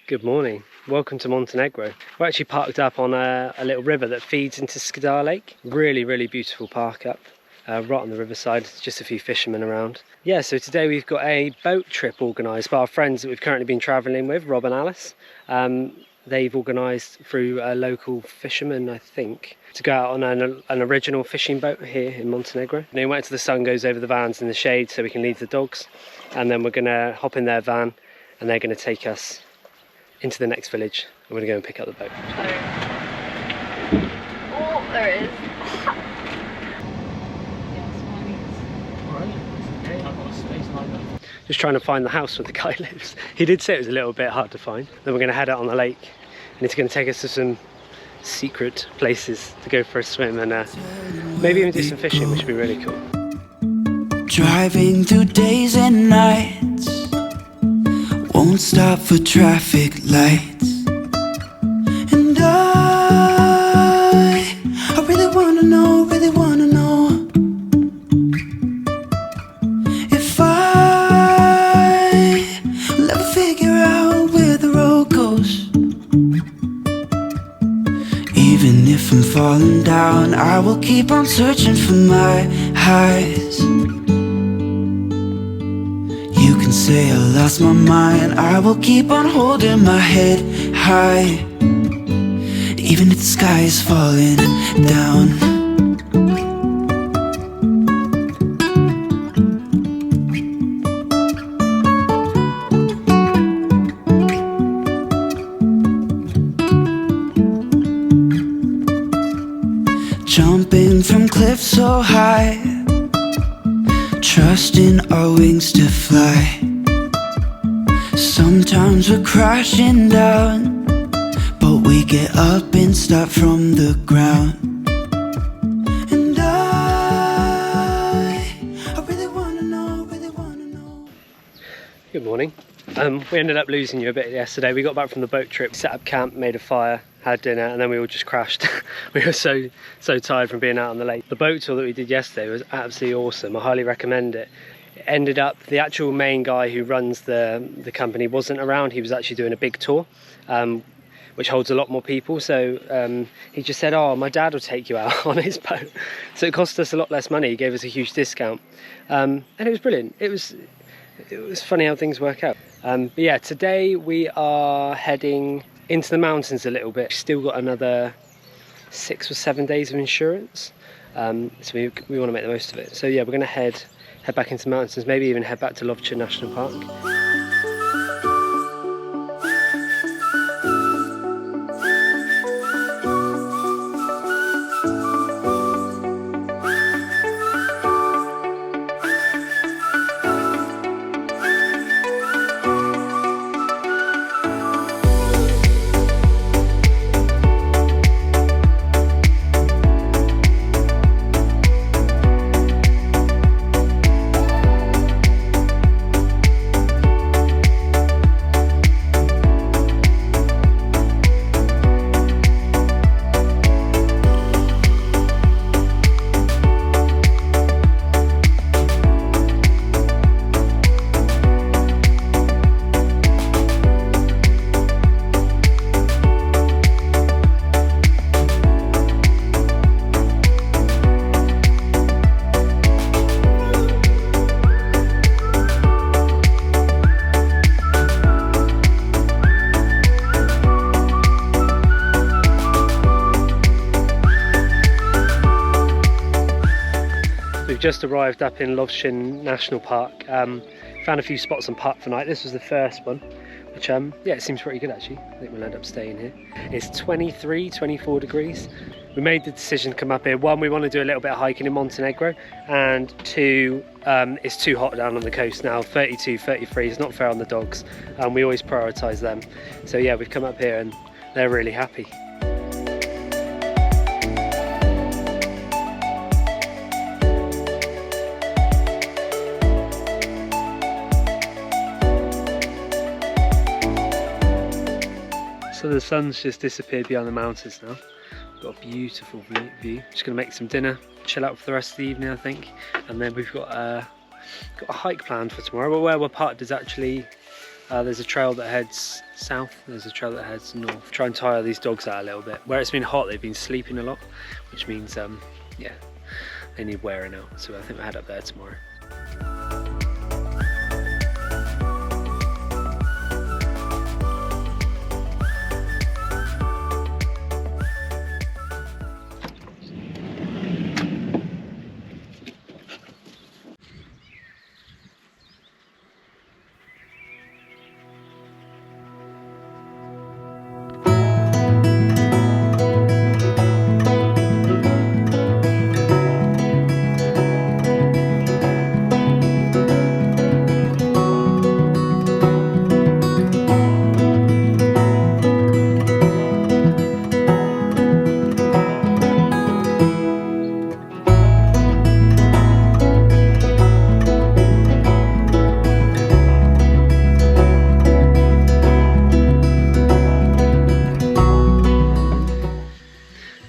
Good morning, welcome to Montenegro. We're actually parked up on a little river that feeds into Skadar Lake. Really beautiful park up, right on the riverside, just a few fishermen around. Yeah, so today we've got a boat trip organised by our friends that we've currently been travelling with, Rob and Alice. They've organised through a local fisherman, I think, to go out on an original fishing boat here in Montenegro. And they wait until the sun goes over the vans in the shade so we can leave the dogs, and then we're going to hop in their van and they're going to take us into the next village. I'm going to go and pick up the boat. Oh, there it is. Just trying to find the house where the guy lives. He did say it was a little bit hard to find. Then we're going to head out on the lake and it's going to take us to some secret places to go for a swim and maybe even do some fishing, which would be really cool. Driving through days and nights, won't stop for traffic lights. And I really wanna know if I'll ever figure out where the road goes. Even if I'm falling down, I will keep on searching for my highs. You can say I lost my mind, I will keep on holding my head high, even if the sky is falling down. Jumping from cliffs so high, trusting our wings to fly. Sometimes we're crashing down, but we get up and start from the ground. And I really wanna know. Good morning. We ended up losing you a bit yesterday. We got back from the boat trip, set up camp, made a fire, had dinner, and then we all just crashed. We were so tired from being out on the lake. The boat tour that we did yesterday was absolutely awesome. I highly recommend it. It ended up, the actual main guy who runs the company wasn't around. He was actually doing a big tour, which holds a lot more people. So he just said, oh, my dad will take you out on his boat. So it cost us a lot less money. He gave us a huge discount. And it was brilliant. It was funny how things work out. But yeah, today we are heading into the mountains a little bit. Still got another 6 or 7 days of insurance, so we want to make the most of it. So yeah, we're going to head back into the mountains, maybe even head back to Lovcen National Park. We've just arrived up in Lovcen National Park. Found a few spots and parked for night. This was the first one, which yeah, it seems pretty good actually. I think we'll end up staying here. It's 23-24 degrees. We made the decision to come up here. One, we want to do a little bit of hiking in Montenegro, and two, it's too hot down on the coast now. 32, 33 is not fair on the dogs, and we always prioritise them. So yeah, we've come up here and they're really happy. So the sun's just disappeared behind the mountains now. We've got a beautiful view. Just gonna make some dinner, chill out for the rest of the evening, I think. And then we've got a hike planned for tomorrow. But where we're parked is actually There's a trail that heads south, there's a trail that heads north. Try and tire these dogs out a little bit. Where it's been hot, they've been sleeping a lot, which means, yeah, they need wearing out. So I think we'll head up there tomorrow.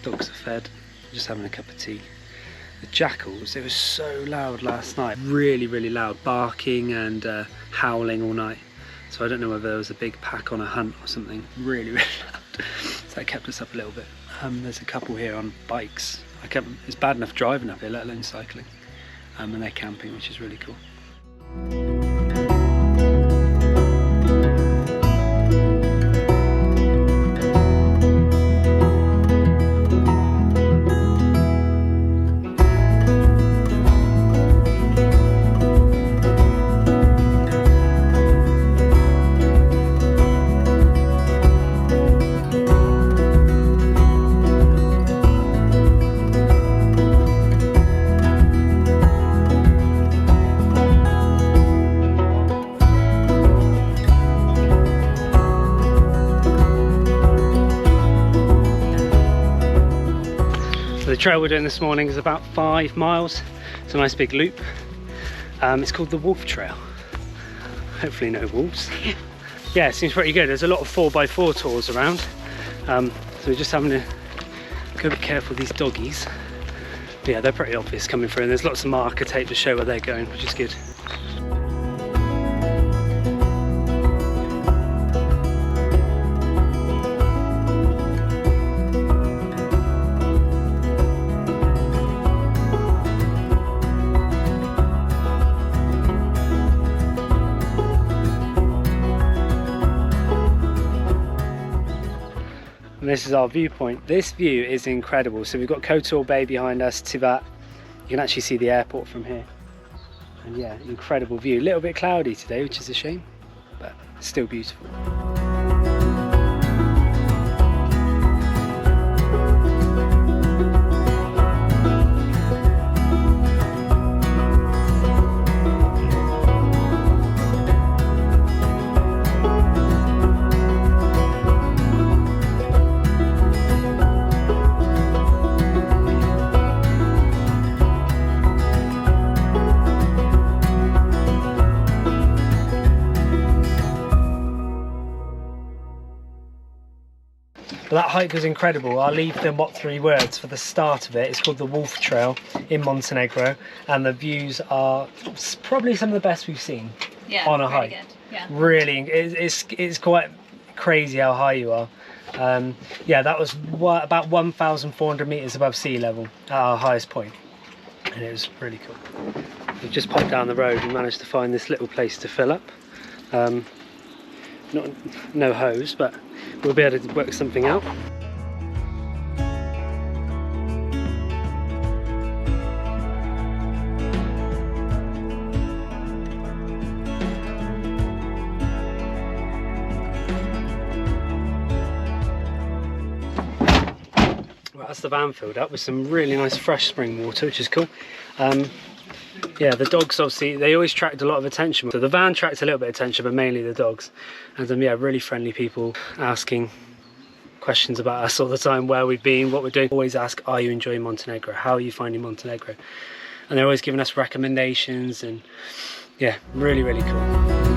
Dogs are fed, just having a cup of tea. The jackals, they were so loud last night, really loud, barking and howling all night. So I don't know whether there was a big pack on a hunt or something, really loud. So that kept us up a little bit. There's a couple here on bikes. It's bad enough driving up here, let alone cycling. And they're camping, which is really cool. So the trail we're doing this morning is about 5 miles. It's a nice big loop. It's called the Wolf Trail. Hopefully no wolves. Yeah, it seems pretty good. There's a lot of 4x4 tours around. So we're just having to go a bit careful with these doggies. But yeah, they're pretty obvious coming through, and there's lots of marker tape to show where they're going, which is good. And this is our viewpoint. This view is incredible. So we've got Kotor Bay behind us, Tivat. You can actually see the airport from here. And yeah, incredible view. A little bit cloudy today, which is a shame, but still beautiful. But that hike was incredible. I'll leave the what 3 words for the start of it. It's called the Wolf Trail in Montenegro, and the views are probably some of the best we've seen on a hike. Good. Yeah. Really, it's quite crazy how high you are. Yeah, that was about 1,400 meters above sea level at our highest point, and it was really cool. We've just popped down the road and managed to find this little place to fill up. No hose, but we'll be able to work something out. Well, that's the van filled up with some really nice fresh spring water, which is cool. Yeah, the dogs obviously, they always attract a lot of attention. So the van attracts a little bit of attention, but mainly the dogs. And yeah, really friendly people asking questions about us all the time, where we've been, what we're doing. Always ask, are you enjoying Montenegro? How are you finding Montenegro? And they're always giving us recommendations, and yeah, really cool.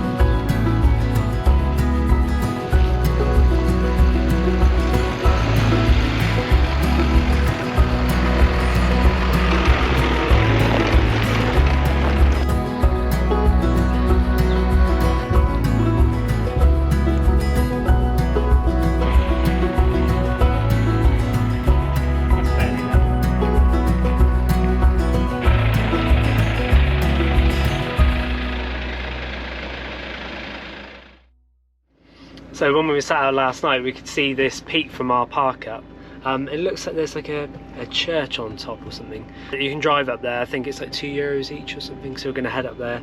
So when we were sat out last night, we could see this peak from our park up. It looks like there's like a church on top or something. You can drive up there. I think it's like €2 each or something. So we're going to head up there,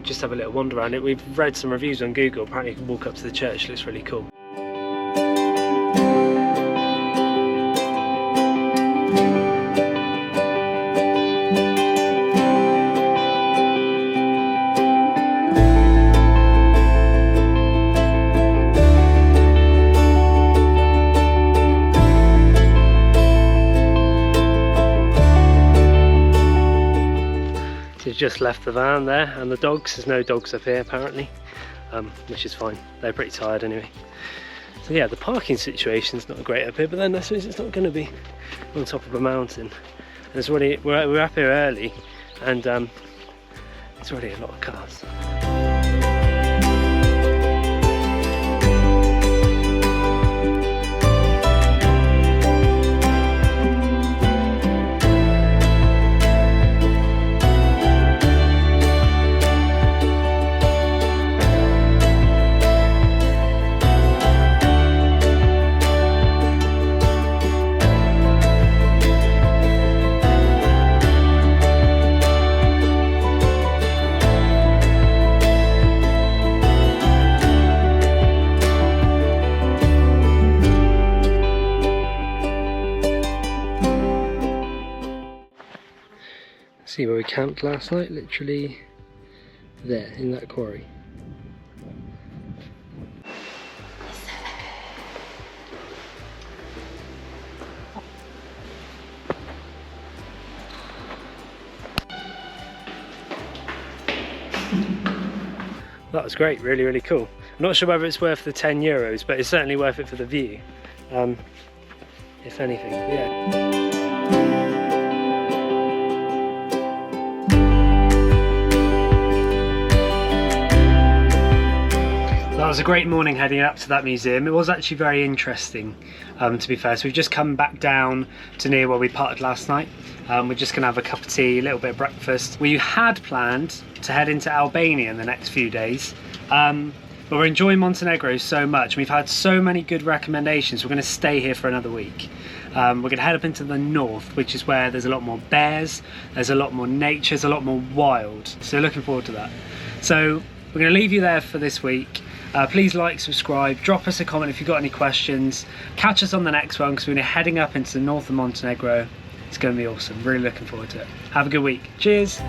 just have a little wander around it. We've read some reviews on Google. Apparently you can walk up to the church. It looks really cool. Just left the van there and the dogs. There's no dogs up here apparently, which is fine. They're pretty tired anyway. So yeah, the parking situation's not great up here, but then I suppose it's not going to be on top of a mountain. And it's already, we're up here early, and it's already a lot of cars. See where we camped last night? Literally there, in that quarry. That was great, really, really cool. I'm not sure whether it's worth the €10, but it's certainly worth it for the view. If anything, yeah. That was a great morning heading up to that museum. It was actually very interesting, to be fair. So we've just come back down to near where we parked last night. We're just gonna have a cup of tea, a little bit of breakfast. We had planned to head into Albania in the next few days, but we're enjoying Montenegro so much. We've had so many good recommendations. We're gonna stay here for another week. We're gonna head up into the north, which is where there's a lot more bears, there's a lot more nature, there's a lot more wild. So looking forward to that. So we're gonna leave you there for this week. Please like, subscribe, drop us a comment if you've got any questions. Catch us on the next one because we're heading up into the north of Montenegro. It's going to be awesome. Really looking forward to it. Have a good week. Cheers.